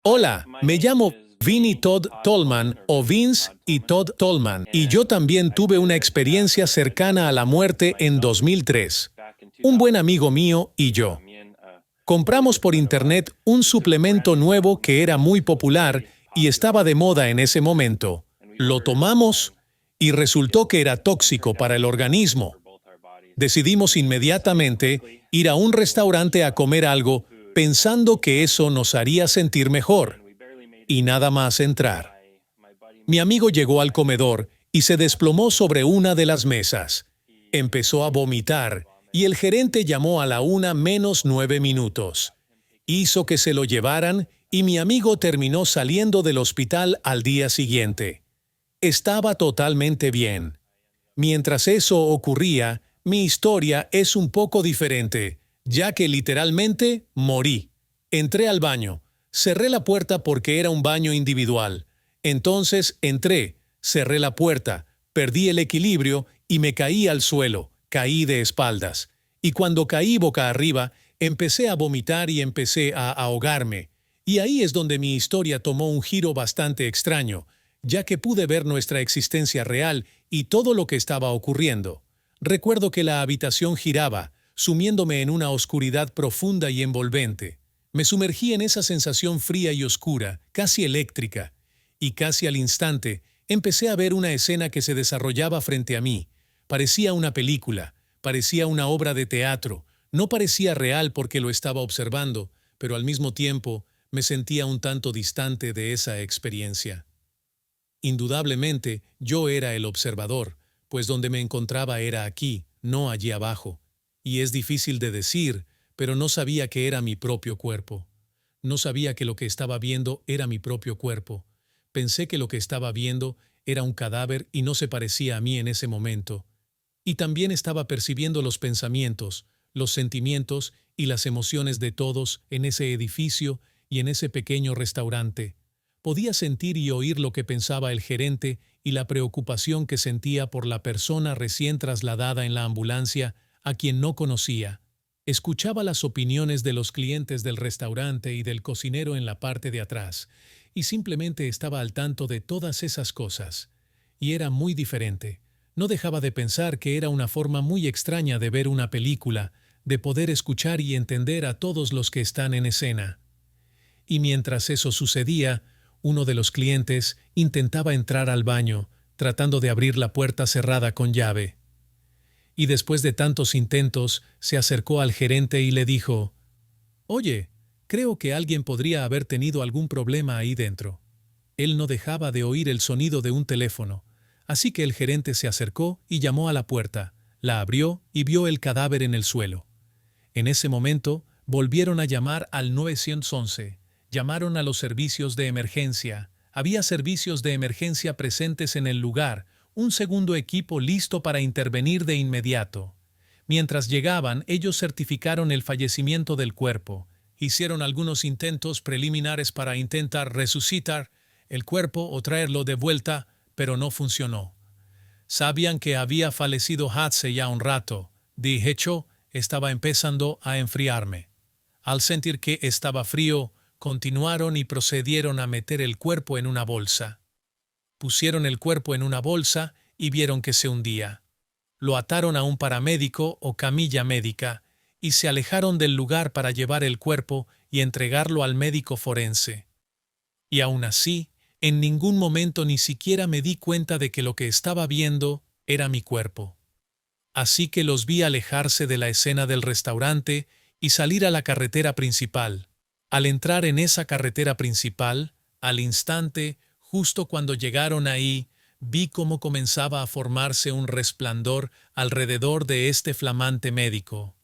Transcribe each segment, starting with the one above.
Hola, me llamo Vinnie Todd Tolman o Vince y Todd Tolman, y yo también tuve una experiencia cercana a la muerte en 2003. Un buen amigo mío y yo compramos por internet un suplemento nuevo que era muy popular y estaba de moda en ese momento. Lo tomamos y resultó que era tóxico para el organismo. Decidimos inmediatamente ir a un restaurante a comer algo pensando que eso nos haría sentir mejor. Y nada más entrar. Mi amigo llegó al comedor y se desplomó sobre una de las mesas. Empezó a vomitar y el gerente llamó a la 1:09. Hizo que se lo llevaran y mi amigo terminó saliendo del hospital al día siguiente. Estaba totalmente bien. Mientras eso ocurría, mi historia es un poco diferente, ya que literalmente morí. Entré al baño. Cerré la puerta porque era un baño individual. Entonces entré, cerré la puerta, perdí el equilibrio y me caí al suelo, caí de espaldas. Y cuando caí boca arriba, empecé a vomitar y empecé a ahogarme. Y ahí es donde mi historia tomó un giro bastante extraño, ya que pude ver nuestra existencia real y todo lo que estaba ocurriendo. Recuerdo que la habitación giraba, sumiéndome en una oscuridad profunda y envolvente. Me sumergí en esa sensación fría y oscura, casi eléctrica, y casi al instante empecé a ver una escena que se desarrollaba frente a mí. Parecía una película, parecía una obra de teatro, no parecía real porque lo estaba observando, pero al mismo tiempo me sentía un tanto distante de esa experiencia. Indudablemente, yo era el observador, pues donde me encontraba era aquí, no allí abajo. Y es difícil de decir, pero no sabía que era mi propio cuerpo. No sabía que lo que estaba viendo era mi propio cuerpo. Pensé que lo que estaba viendo era un cadáver y no se parecía a mí en ese momento. Y también estaba percibiendo los pensamientos, los sentimientos y las emociones de todos en ese edificio y en ese pequeño restaurante. Podía sentir y oír lo que pensaba el gerente y la preocupación que sentía por la persona recién trasladada en la ambulancia a quien no conocía. Escuchaba las opiniones de los clientes del restaurante y del cocinero en la parte de atrás, y simplemente estaba al tanto de todas esas cosas. Y era muy diferente. No dejaba de pensar que era una forma muy extraña de ver una película, de poder escuchar y entender a todos los que están en escena. Y mientras eso sucedía, uno de los clientes intentaba entrar al baño, tratando de abrir la puerta cerrada con llave. Y después de tantos intentos, se acercó al gerente y le dijo: «Oye, creo que alguien podría haber tenido algún problema ahí dentro». Él no dejaba de oír el sonido de un teléfono, así que el gerente se acercó y llamó a la puerta, la abrió y vio el cadáver en el suelo. En ese momento, volvieron a llamar al 911. Llamaron a los servicios de emergencia. Había servicios de emergencia presentes en el lugar, un segundo equipo listo para intervenir de inmediato. Mientras llegaban, ellos certificaron el fallecimiento del cuerpo. Hicieron algunos intentos preliminares para intentar resucitar el cuerpo o traerlo de vuelta, pero no funcionó. Sabían que había fallecido hace ya un rato. De hecho, estaba empezando a enfriarme. Al sentir que estaba frío, continuaron y procedieron a meter el cuerpo en una bolsa. Pusieron el cuerpo en una bolsa y vieron que se hundía. Lo ataron a un paramédico o camilla médica y se alejaron del lugar para llevar el cuerpo y entregarlo al médico forense. Y aún así, en ningún momento ni siquiera me di cuenta de que lo que estaba viendo era mi cuerpo. Así que los vi alejarse de la escena del restaurante y salir a la carretera principal. Al entrar en esa carretera principal, al instante, justo cuando llegaron ahí, vi cómo comenzaba a formarse un resplandor alrededor de este flamante médico.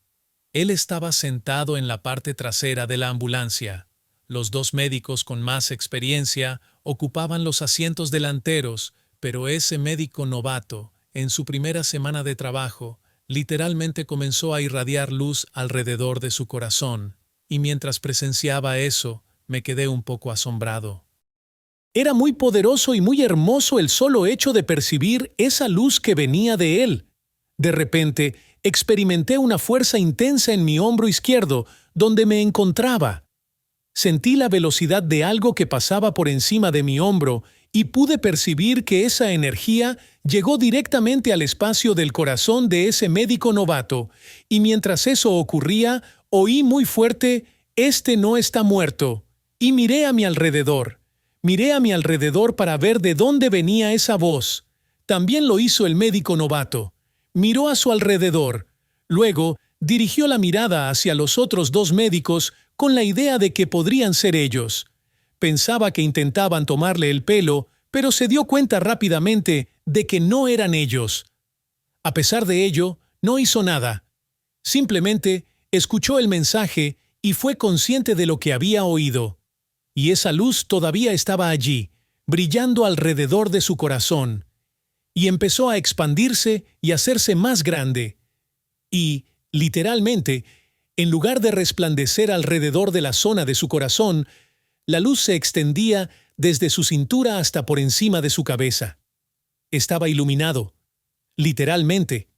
Él estaba sentado en la parte trasera de la ambulancia. Los dos médicos con más experiencia ocupaban los asientos delanteros, pero ese médico novato, en su primera semana de trabajo, literalmente comenzó a irradiar luz alrededor de su corazón, y mientras presenciaba eso, me quedé un poco asombrado. Era muy poderoso y muy hermoso el solo hecho de percibir esa luz que venía de él. De repente, experimenté una fuerza intensa en mi hombro izquierdo, donde me encontraba. Sentí la velocidad de algo que pasaba por encima de mi hombro y pude percibir que esa energía llegó directamente al espacio del corazón de ese médico novato, y mientras eso ocurría, oí muy fuerte: «Este no está muerto», y miré a mi alrededor. Miré a mi alrededor para ver de dónde venía esa voz. También lo hizo el médico novato. Miró a su alrededor. Luego, dirigió la mirada hacia los otros dos médicos con la idea de que podrían ser ellos. Pensaba que intentaban tomarle el pelo, pero se dio cuenta rápidamente de que no eran ellos. A pesar de ello, no hizo nada. Simplemente escuchó el mensaje y fue consciente de lo que había oído. Y esa luz todavía estaba allí, brillando alrededor de su corazón. Y empezó a expandirse y hacerse más grande. Y, literalmente, en lugar de resplandecer alrededor de la zona de su corazón, la luz se extendía desde su cintura hasta por encima de su cabeza. Estaba iluminado, literalmente.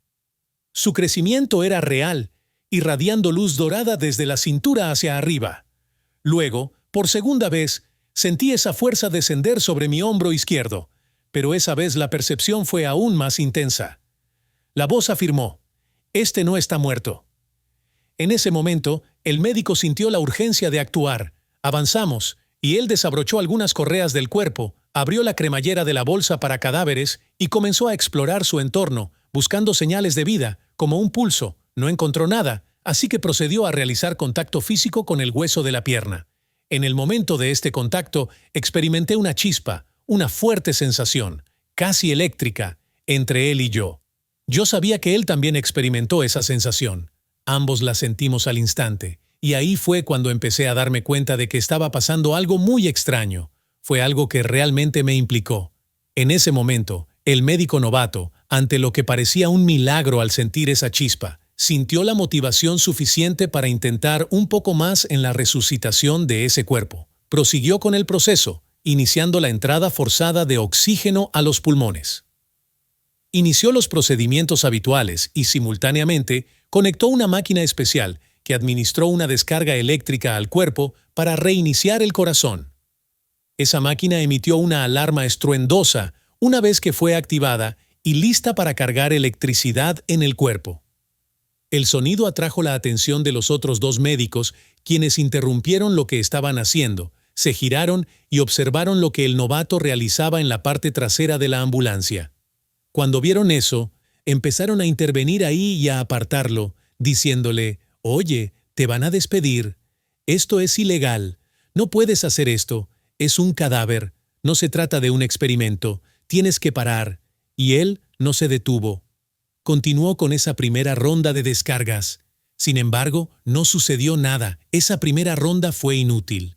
Su crecimiento era real, irradiando luz dorada desde la cintura hacia arriba. Luego, por segunda vez, sentí esa fuerza descender sobre mi hombro izquierdo, pero esa vez la percepción fue aún más intensa. La voz afirmó: «Este no está muerto». En ese momento, el médico sintió la urgencia de actuar. Avanzamos, y él desabrochó algunas correas del cuerpo, abrió la cremallera de la bolsa para cadáveres y comenzó a explorar su entorno, buscando señales de vida, como un pulso. No encontró nada, así que procedió a realizar contacto físico con el hueso de la pierna. En el momento de este contacto, experimenté una chispa, una fuerte sensación, casi eléctrica, entre él y yo. Yo sabía que él también experimentó esa sensación. Ambos la sentimos al instante, y ahí fue cuando empecé a darme cuenta de que estaba pasando algo muy extraño. Fue algo que realmente me implicó. En ese momento, el médico novato, ante lo que parecía un milagro al sentir esa chispa, sintió la motivación suficiente para intentar un poco más en la resucitación de ese cuerpo. Prosiguió con el proceso, iniciando la entrada forzada de oxígeno a los pulmones. Inició los procedimientos habituales y, simultáneamente, conectó una máquina especial que administró una descarga eléctrica al cuerpo para reiniciar el corazón. Esa máquina emitió una alarma estruendosa una vez que fue activada y lista para cargar electricidad en el cuerpo. El sonido atrajo la atención de los otros dos médicos, quienes interrumpieron lo que estaban haciendo, se giraron y observaron lo que el novato realizaba en la parte trasera de la ambulancia. Cuando vieron eso, empezaron a intervenir ahí y a apartarlo, diciéndole: «Oye, te van a despedir. Esto es ilegal. No puedes hacer esto. Es un cadáver. No se trata de un experimento. Tienes que parar». Y él no se detuvo. Continuó con esa primera ronda de descargas. Sin embargo, no sucedió nada. Esa primera ronda fue inútil.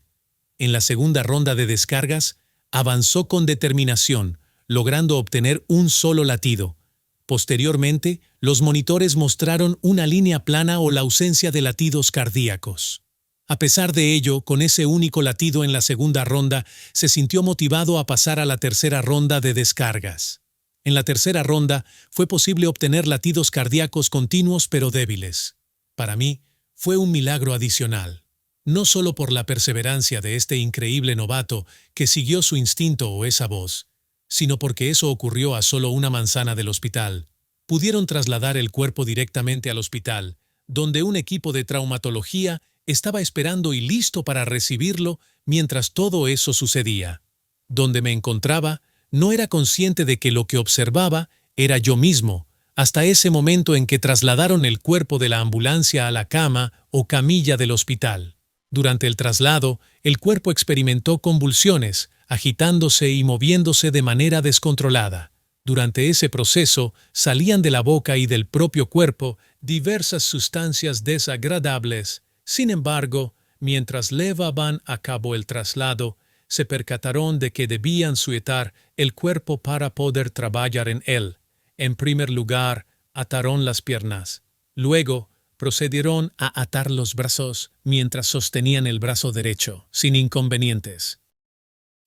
En la segunda ronda de descargas, avanzó con determinación, logrando obtener un solo latido. Posteriormente, los monitores mostraron una línea plana o la ausencia de latidos cardíacos. A pesar de ello, con ese único latido en la segunda ronda, se sintió motivado a pasar a la tercera ronda de descargas. En la tercera ronda, fue posible obtener latidos cardíacos continuos pero débiles. Para mí, fue un milagro adicional. No solo por la perseverancia de este increíble novato que siguió su instinto o esa voz, sino porque eso ocurrió a solo una manzana del hospital. Pudieron trasladar el cuerpo directamente al hospital, donde un equipo de traumatología estaba esperando y listo para recibirlo mientras todo eso sucedía. Donde me encontraba, no era consciente de que lo que observaba era yo mismo, hasta ese momento en que trasladaron el cuerpo de la ambulancia a la cama o camilla del hospital. Durante el traslado, el cuerpo experimentó convulsiones, agitándose y moviéndose de manera descontrolada. Durante ese proceso, salían de la boca y del propio cuerpo diversas sustancias desagradables. Sin embargo, mientras llevaban a cabo el traslado, se percataron de que debían sujetar el cuerpo para poder trabajar en él. En primer lugar, ataron las piernas. Luego, procedieron a atar los brazos mientras sostenían el brazo derecho, sin inconvenientes.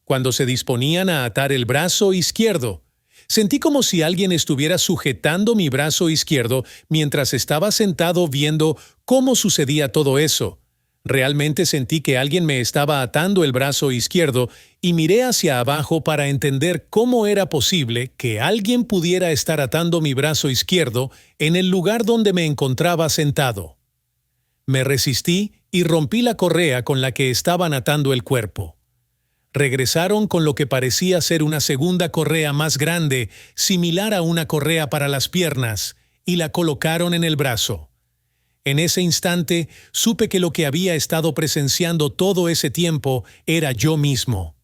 Cuando se disponían a atar el brazo izquierdo, sentí como si alguien estuviera sujetando mi brazo izquierdo mientras estaba sentado viendo cómo sucedía todo eso. Realmente sentí que alguien me estaba atando el brazo izquierdo y miré hacia abajo para entender cómo era posible que alguien pudiera estar atando mi brazo izquierdo en el lugar donde me encontraba sentado. Me resistí y rompí la correa con la que estaban atando el cuerpo. Regresaron con lo que parecía ser una segunda correa más grande, similar a una correa para las piernas, y la colocaron en el brazo. En ese instante, supe que lo que había estado presenciando todo ese tiempo era yo mismo.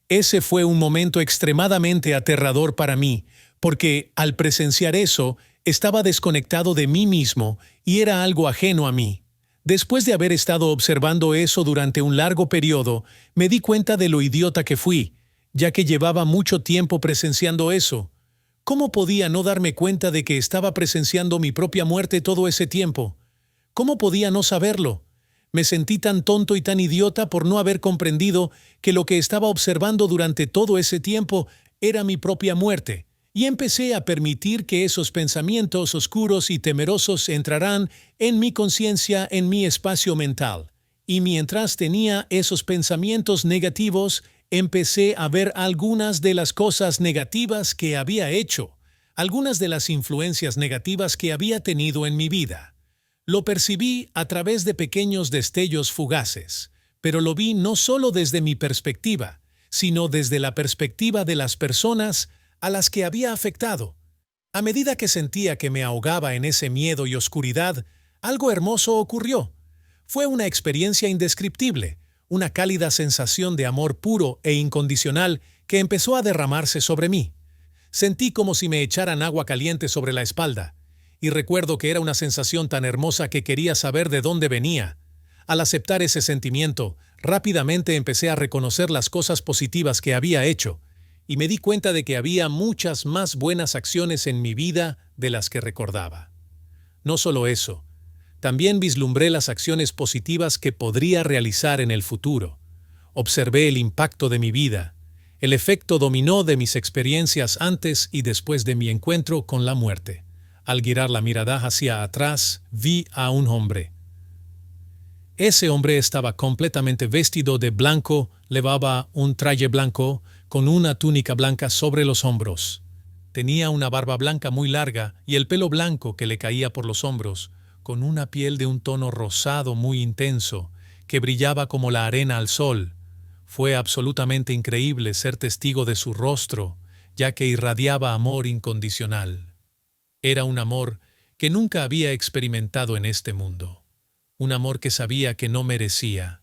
Ese fue un momento extremadamente aterrador para mí, porque al presenciar eso, estaba desconectado de mí mismo y era algo ajeno a mí. Después de haber estado observando eso durante un largo periodo, me di cuenta de lo idiota que fui, ya que llevaba mucho tiempo presenciando eso. ¿Cómo podía no darme cuenta de que estaba presenciando mi propia muerte todo ese tiempo? ¿Cómo podía no saberlo? Me sentí tan tonto y tan idiota por no haber comprendido que lo que estaba observando durante todo ese tiempo era mi propia muerte, y empecé a permitir que esos pensamientos oscuros y temerosos entraran en mi conciencia, en mi espacio mental. Y mientras tenía esos pensamientos negativos, empecé a ver algunas de las cosas negativas que había hecho, algunas de las influencias negativas que había tenido en mi vida. Lo percibí a través de pequeños destellos fugaces, pero lo vi no solo desde mi perspectiva, sino desde la perspectiva de las personas a las que había afectado. A medida que sentía que me ahogaba en ese miedo y oscuridad, algo hermoso ocurrió. Fue una experiencia indescriptible, una cálida sensación de amor puro e incondicional que empezó a derramarse sobre mí. Sentí como si me echaran agua caliente sobre la espalda. Y recuerdo que era una sensación tan hermosa que quería saber de dónde venía. Al aceptar ese sentimiento, rápidamente empecé a reconocer las cosas positivas que había hecho, y me di cuenta de que había muchas más buenas acciones en mi vida de las que recordaba. No solo eso, también vislumbré las acciones positivas que podría realizar en el futuro. Observé el impacto de mi vida, el efecto dominó de mis experiencias antes y después de mi encuentro con la muerte. Al girar la mirada hacia atrás, vi a un hombre. Ese hombre estaba completamente vestido de blanco, llevaba un traje blanco, con una túnica blanca sobre los hombros. Tenía una barba blanca muy larga y el pelo blanco que le caía por los hombros, con una piel de un tono rosado muy intenso, que brillaba como la arena al sol. Fue absolutamente increíble ser testigo de su rostro, ya que irradiaba amor incondicional. Era un amor que nunca había experimentado en este mundo. Un amor que sabía que no merecía,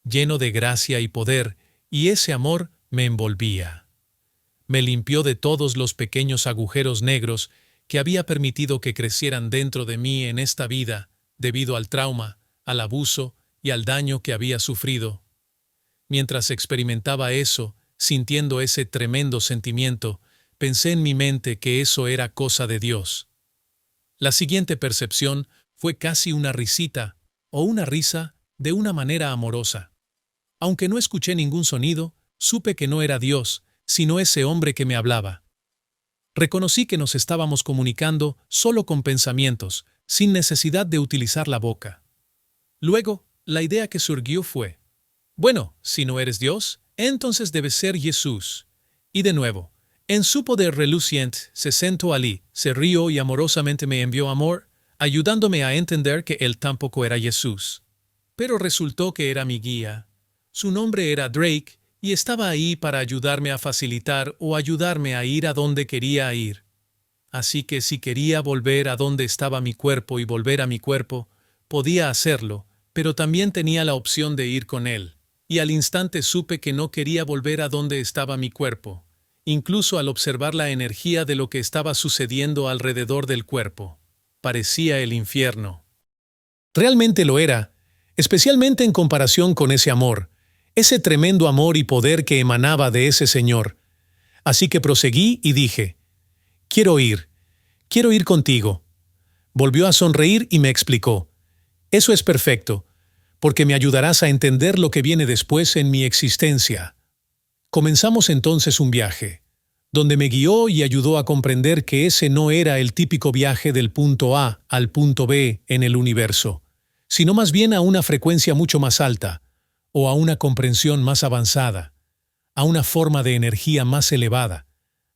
lleno de gracia y poder, y ese amor me envolvía. Me limpió de todos los pequeños agujeros negros que había permitido que crecieran dentro de mí en esta vida, debido al trauma, al abuso y al daño que había sufrido. Mientras experimentaba eso, sintiendo ese tremendo sentimiento, pensé en mi mente que eso era cosa de Dios. La siguiente percepción fue casi una risita, o una risa, de una manera amorosa. Aunque no escuché ningún sonido, supe que no era Dios, sino ese hombre que me hablaba. Reconocí que nos estábamos comunicando solo con pensamientos, sin necesidad de utilizar la boca. Luego, la idea que surgió fue: bueno, si no eres Dios, entonces debes ser Jesús. Y de nuevo, en su poder reluciente, se sentó allí, se rió y amorosamente me envió amor, ayudándome a entender que él tampoco era Jesús. Pero resultó que era mi guía. Su nombre era Drake, y estaba ahí para ayudarme a facilitar o ayudarme a ir a donde quería ir. Así que si quería volver a donde estaba mi cuerpo y volver a mi cuerpo, podía hacerlo, pero también tenía la opción de ir con él. Y al instante supe que no quería volver a donde estaba mi cuerpo, incluso al observar la energía de lo que estaba sucediendo alrededor del cuerpo. Parecía el infierno. Realmente lo era, especialmente en comparación con ese amor, ese tremendo amor y poder que emanaba de ese Señor. Así que proseguí y dije: quiero ir contigo. Volvió a sonreír y me explicó: eso es perfecto, porque me ayudarás a entender lo que viene después en mi existencia. Comenzamos entonces un viaje, donde me guió y ayudó a comprender que ese no era el típico viaje del punto A al punto B en el universo, sino más bien a una frecuencia mucho más alta, o a una comprensión más avanzada, a una forma de energía más elevada,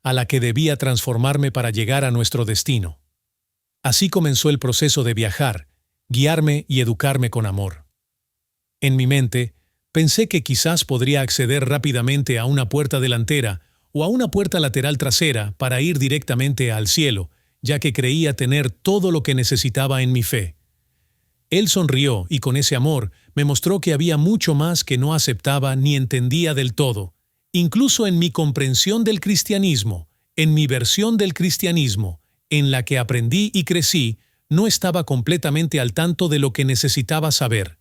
a la que debía transformarme para llegar a nuestro destino. Así comenzó el proceso de viajar, guiarme y educarme con amor. En mi mente, pensé que quizás podría acceder rápidamente a una puerta delantera o a una puerta lateral trasera para ir directamente al cielo, ya que creía tener todo lo que necesitaba en mi fe. Él sonrió y con ese amor me mostró que había mucho más que no aceptaba ni entendía del todo, incluso en mi comprensión del cristianismo, en mi versión del cristianismo, en la que aprendí y crecí, no estaba completamente al tanto de lo que necesitaba saber.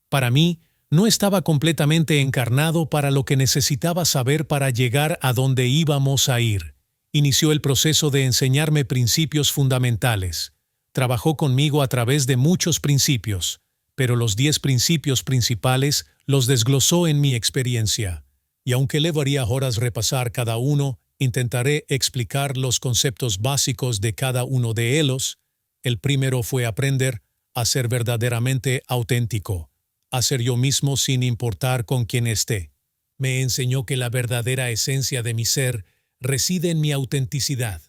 Para mí, no estaba completamente encarnado para lo que necesitaba saber para llegar a donde íbamos a ir. Inició el proceso de enseñarme principios fundamentales. Trabajó conmigo a través de muchos principios, pero los 10 principios principales los desglosó en mi experiencia. Y aunque le varía horas repasar cada uno, intentaré explicar los conceptos básicos de cada uno de ellos. El primero fue aprender a ser verdaderamente auténtico, a ser yo mismo sin importar con quién esté. Me enseñó que la verdadera esencia de mi ser reside en mi autenticidad,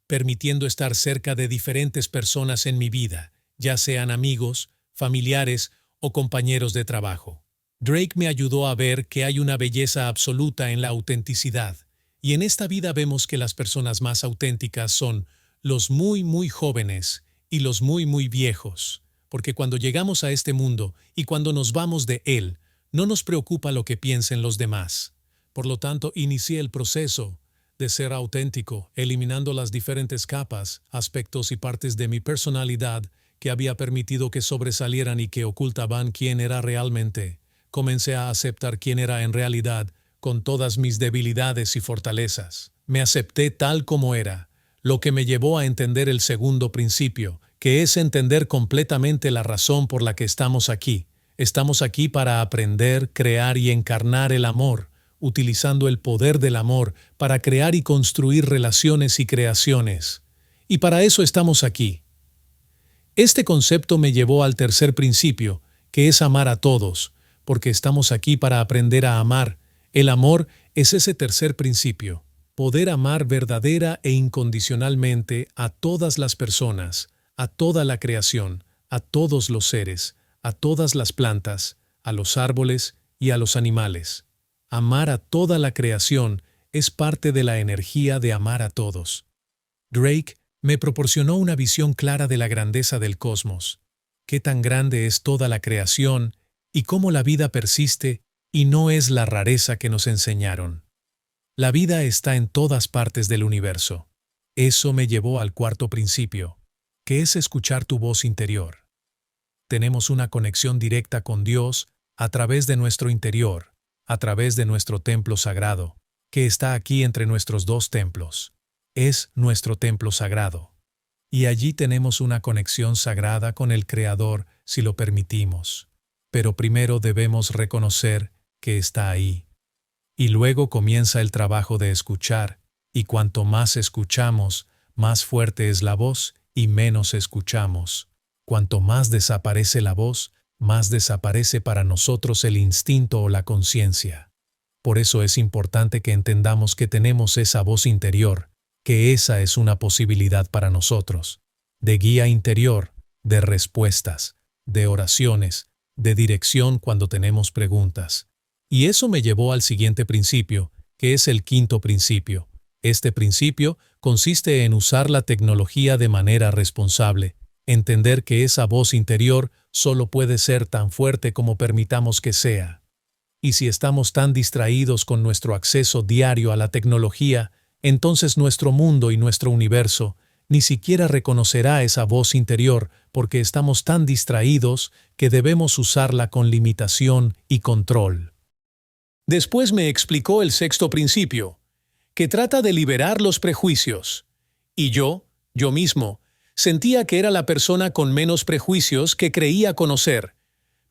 permitiendo estar cerca de diferentes personas en mi vida, ya sean amigos, familiares o compañeros de trabajo. Drake me ayudó a ver que hay una belleza absoluta en la autenticidad, y en esta vida vemos que las personas más auténticas son los muy jóvenes y los muy viejos, porque cuando llegamos a este mundo y cuando nos vamos de él, no nos preocupa lo que piensen los demás. Por lo tanto, inicié el proceso de ser auténtico, eliminando las diferentes capas, aspectos y partes de mi personalidad que había permitido que sobresalieran y que ocultaban quién era realmente. Comencé a aceptar quién era en realidad, con todas mis debilidades y fortalezas. Me acepté tal como era, lo que me llevó a entender el segundo principio, que es entender completamente la razón por la que estamos aquí. Estamos aquí para aprender, crear y encarnar el amor, utilizando el poder del amor para crear y construir relaciones y creaciones. Y para eso estamos aquí. Este concepto me llevó al tercer principio, que es amar a todos, porque estamos aquí para aprender a amar. El amor es ese tercer principio, poder amar verdadera e incondicionalmente a todas las personas, a toda la creación, a todos los seres, a todas las plantas, a los árboles y a los animales. Amar a toda la creación es parte de la energía de amar a todos. Drake me proporcionó una visión clara de la grandeza del cosmos, qué tan grande es toda la creación y cómo la vida persiste y no es la rareza que nos enseñaron. La vida está en todas partes del universo. Eso me llevó al cuarto principio, que es escuchar tu voz interior. Tenemos una conexión directa con Dios a través de nuestro interior, a través de nuestro templo sagrado, que está aquí entre nuestros dos templos. Es nuestro templo sagrado. Y allí tenemos una conexión sagrada con el Creador si lo permitimos. Pero primero debemos reconocer que está ahí. Y luego comienza el trabajo de escuchar, y cuanto más escuchamos, más fuerte es la voz y menos escuchamos. Cuanto más desaparece la voz, más desaparece para nosotros el instinto o la conciencia. Por eso es importante que entendamos que tenemos esa voz interior, que esa es una posibilidad para nosotros, de guía interior, de respuestas, de oraciones, de dirección cuando tenemos preguntas. Y eso me llevó al siguiente principio, que es el quinto principio. Este principio consiste en usar la tecnología de manera responsable, entender que esa voz interior solo puede ser tan fuerte como permitamos que sea. Y si estamos tan distraídos con nuestro acceso diario a la tecnología, entonces nuestro mundo y nuestro universo ni siquiera reconocerá esa voz interior porque estamos tan distraídos que debemos usarla con limitación y control. Después me explicó el sexto principio, que trata de liberar los prejuicios. Y yo mismo, sentía que era la persona con menos prejuicios que creía conocer,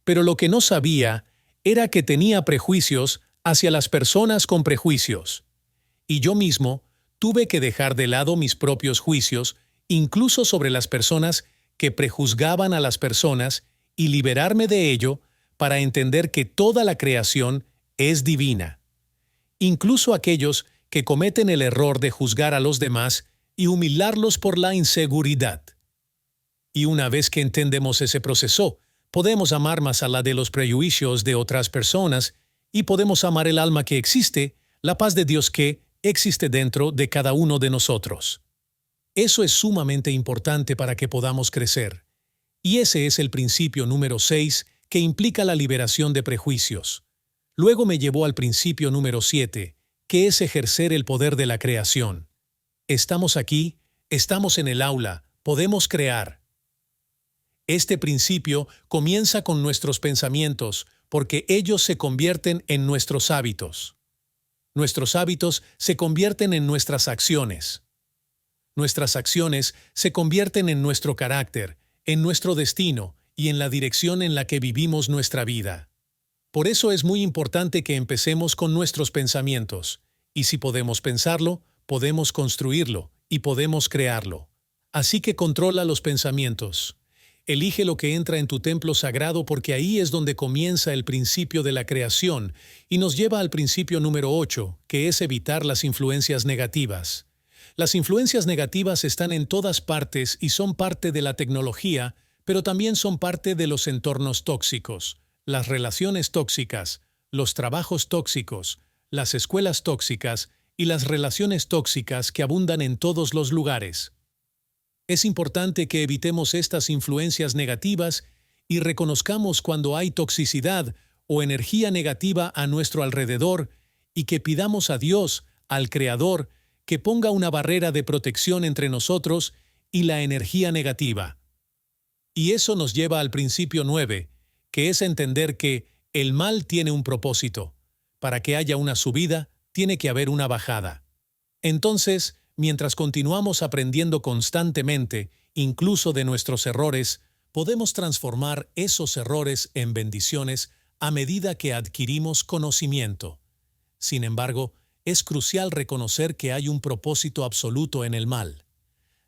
pero lo que no sabía era que tenía prejuicios hacia las personas con prejuicios. Y yo mismo tuve que dejar de lado mis propios juicios, incluso sobre las personas que prejuzgaban a las personas, y liberarme de ello para entender que toda la creación es divina. Incluso aquellos que cometen el error de juzgar a los demás y humillarlos por la inseguridad. Y una vez que entendemos ese proceso, podemos amar más allá de los prejuicios de otras personas y podemos amar el alma que existe, la paz de Dios que existe dentro de cada uno de nosotros. Eso es sumamente importante para que podamos crecer. Y ese es el principio número 6 que implica la liberación de prejuicios. Luego me llevó al principio número 7, que es ejercer el poder de la creación. Estamos aquí, estamos en el aula, podemos crear. Este principio comienza con nuestros pensamientos, porque ellos se convierten en nuestros hábitos. Nuestros hábitos se convierten en nuestras acciones. Nuestras acciones se convierten en nuestro carácter, en nuestro destino y en la dirección en la que vivimos nuestra vida. Por eso es muy importante que empecemos con nuestros pensamientos, y si podemos pensarlo, podemos construirlo y podemos crearlo. Así que controla los pensamientos. Elige lo que entra en tu templo sagrado porque ahí es donde comienza el principio de la creación y nos lleva al principio número 8, que es evitar las influencias negativas. Las influencias negativas están en todas partes y son parte de la tecnología, pero también son parte de los entornos tóxicos, las relaciones tóxicas, los trabajos tóxicos, las escuelas tóxicas y las relaciones tóxicas que abundan en todos los lugares. Es importante que evitemos estas influencias negativas y reconozcamos cuando hay toxicidad o energía negativa a nuestro alrededor y que pidamos a Dios, al Creador, que ponga una barrera de protección entre nosotros y la energía negativa. Y eso nos lleva al principio 9, que es entender que el mal tiene un propósito. Para que haya una subida, tiene que haber una bajada. Entonces, mientras continuamos aprendiendo constantemente, incluso de nuestros errores, podemos transformar esos errores en bendiciones a medida que adquirimos conocimiento. Sin embargo, es crucial reconocer que hay un propósito absoluto en el mal.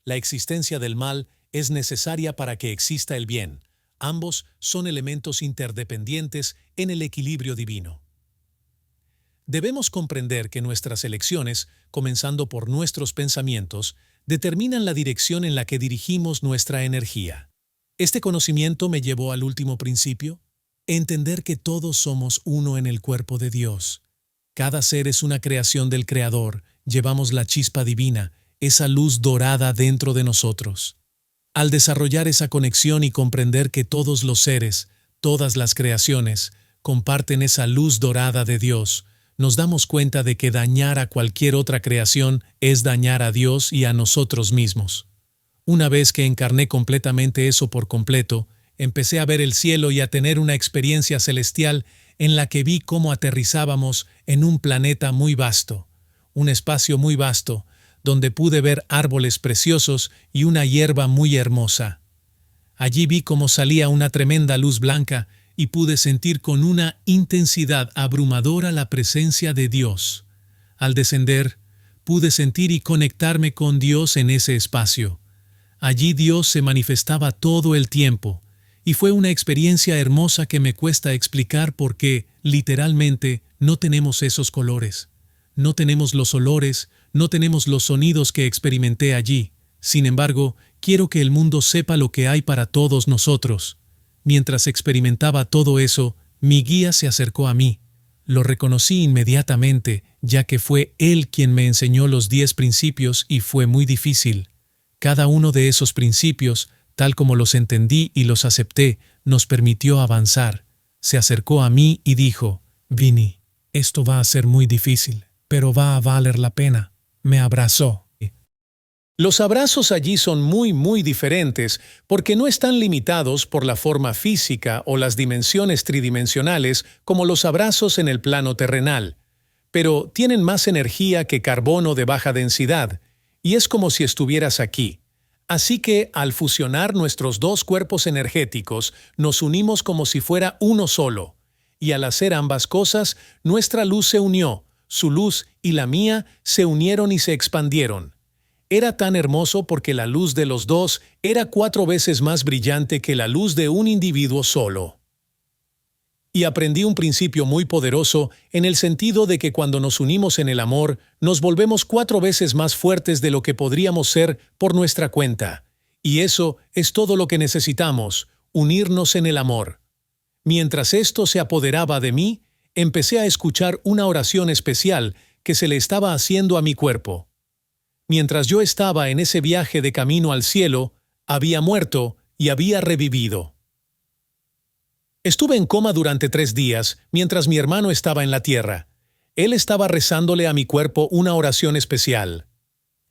La existencia del mal es necesaria para que exista el bien. Ambos son elementos interdependientes en el equilibrio divino. Debemos comprender que nuestras elecciones, comenzando por nuestros pensamientos, determinan la dirección en la que dirigimos nuestra energía. Este conocimiento me llevó al último principio, entender que todos somos uno en el cuerpo de Dios. Cada ser es una creación del Creador, llevamos la chispa divina, esa luz dorada dentro de nosotros. Al desarrollar esa conexión y comprender que todos los seres, todas las creaciones, comparten esa luz dorada de Dios, nos damos cuenta de que dañar a cualquier otra creación es dañar a Dios y a nosotros mismos. Una vez que encarné completamente eso por completo, empecé a ver el cielo y a tener una experiencia celestial en la que vi cómo aterrizábamos en un planeta muy vasto, un espacio muy vasto, donde pude ver árboles preciosos y una hierba muy hermosa. Allí vi cómo salía una tremenda luz blanca y pude sentir con una intensidad abrumadora la presencia de Dios. Al descender, pude sentir y conectarme con Dios en ese espacio. Allí Dios se manifestaba todo el tiempo, y fue una experiencia hermosa que me cuesta explicar porque, literalmente, no tenemos esos colores. No tenemos los olores, no tenemos los sonidos que experimenté allí. Sin embargo, quiero que el mundo sepa lo que hay para todos nosotros. Mientras experimentaba todo eso, mi guía se acercó a mí. Lo reconocí inmediatamente, ya que fue él quien me enseñó los 10 principios y fue muy difícil. Cada uno de esos principios, tal como los entendí y los acepté, nos permitió avanzar. Se acercó a mí y dijo, «Vinny, esto va a ser muy difícil, pero va a valer la pena». Me abrazó. Los abrazos allí son muy diferentes porque no están limitados por la forma física o las dimensiones tridimensionales como los abrazos en el plano terrenal, pero tienen más energía que carbono de baja densidad, y es como si estuvieras aquí. Así que, al fusionar nuestros dos cuerpos energéticos, nos unimos como si fuera uno solo, y al hacer ambas cosas, nuestra luz se unió, su luz y la mía se unieron y se expandieron. Era tan hermoso porque la luz de los dos era 4 veces más brillante que la luz de un individuo solo. Y aprendí un principio muy poderoso en el sentido de que cuando nos unimos en el amor, nos volvemos 4 veces más fuertes de lo que podríamos ser por nuestra cuenta. Y eso es todo lo que necesitamos, unirnos en el amor. Mientras esto se apoderaba de mí, empecé a escuchar una oración especial que se le estaba haciendo a mi cuerpo. Mientras yo estaba en ese viaje de camino al cielo, había muerto y había revivido. Estuve en coma durante 3 días mientras mi hermano estaba en la tierra. Él estaba rezándole a mi cuerpo una oración especial.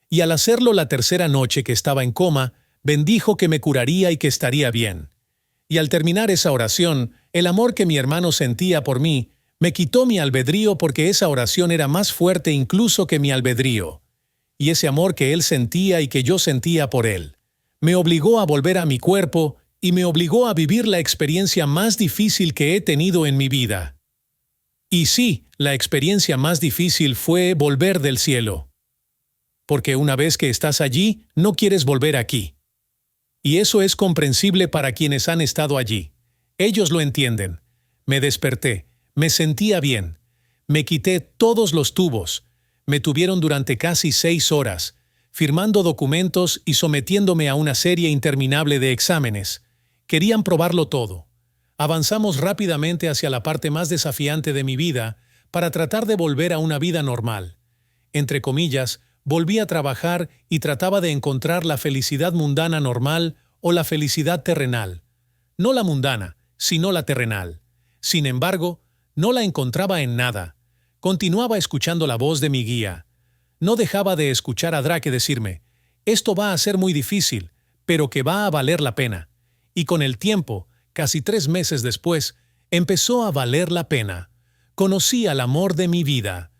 Y al hacerlo la tercera noche que estaba en coma, bendijo que me curaría y que estaría bien. Y al terminar esa oración, el amor que mi hermano sentía por mí me quitó mi albedrío porque esa oración era más fuerte incluso que mi albedrío. Y ese amor que él sentía y que yo sentía por él me obligó a volver a mi cuerpo y me obligó a vivir la experiencia más difícil que he tenido en mi vida. Y sí, la experiencia más difícil fue volver del cielo. Porque una vez que estás allí, no quieres volver aquí. Y eso es comprensible para quienes han estado allí. Ellos lo entienden. Me desperté, me sentía bien. Me quité todos los tubos. Me tuvieron durante casi 6 horas, firmando documentos y sometiéndome a una serie interminable de exámenes. Querían probarlo todo. Avanzamos rápidamente hacia la parte más desafiante de mi vida para tratar de volver a una vida normal. Entre comillas, volví a trabajar y trataba de encontrar la felicidad mundana normal o la felicidad terrenal. No la mundana, sino la terrenal. Sin embargo, no la encontraba en nada. Continuaba escuchando la voz de mi guía. No dejaba de escuchar a Drake decirme, esto va a ser muy difícil, pero que va a valer la pena. Y con el tiempo, casi 3 meses después, empezó a valer la pena. Conocí al amor de mi vida.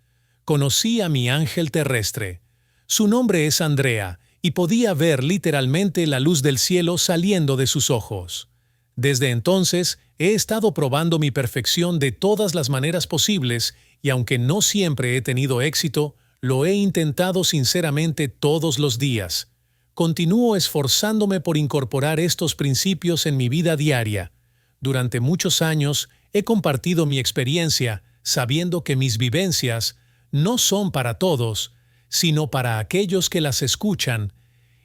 Conocí a mi ángel terrestre. Su nombre es Andrea, y podía ver literalmente la luz del cielo saliendo de sus ojos. Desde entonces, he estado probando mi perfección de todas las maneras posibles, y aunque no siempre he tenido éxito, lo he intentado sinceramente todos los días. Continúo esforzándome por incorporar estos principios en mi vida diaria. Durante muchos años he compartido mi experiencia, sabiendo que mis vivencias no son para todos, sino para aquellos que las escuchan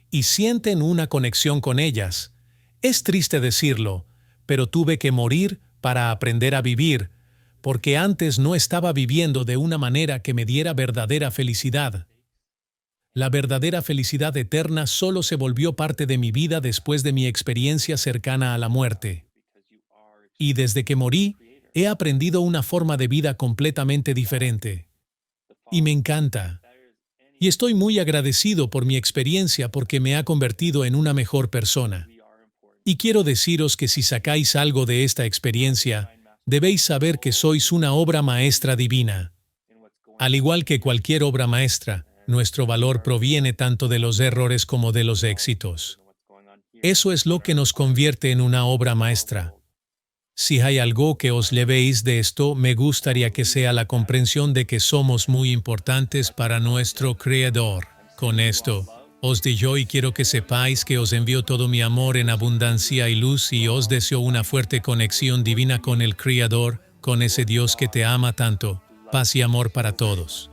y sienten una conexión con ellas. Es triste decirlo, pero tuve que morir para aprender a vivir, porque antes no estaba viviendo de una manera que me diera verdadera felicidad. La verdadera felicidad eterna solo se volvió parte de mi vida después de mi experiencia cercana a la muerte. Y desde que morí, he aprendido una forma de vida completamente diferente. Y me encanta. Y estoy muy agradecido por mi experiencia porque me ha convertido en una mejor persona. Y quiero deciros que si sacáis algo de esta experiencia, debéis saber que sois una obra maestra divina. Al igual que cualquier obra maestra, nuestro valor proviene tanto de los errores como de los éxitos. Eso es lo que nos convierte en una obra maestra. Si hay algo que os llevéis de esto, me gustaría que sea la comprensión de que somos muy importantes para nuestro Creador. Con esto, os digo y quiero que sepáis que os envío todo mi amor en abundancia y luz y os deseo una fuerte conexión divina con el Creador, con ese Dios que te ama tanto. Paz y amor para todos.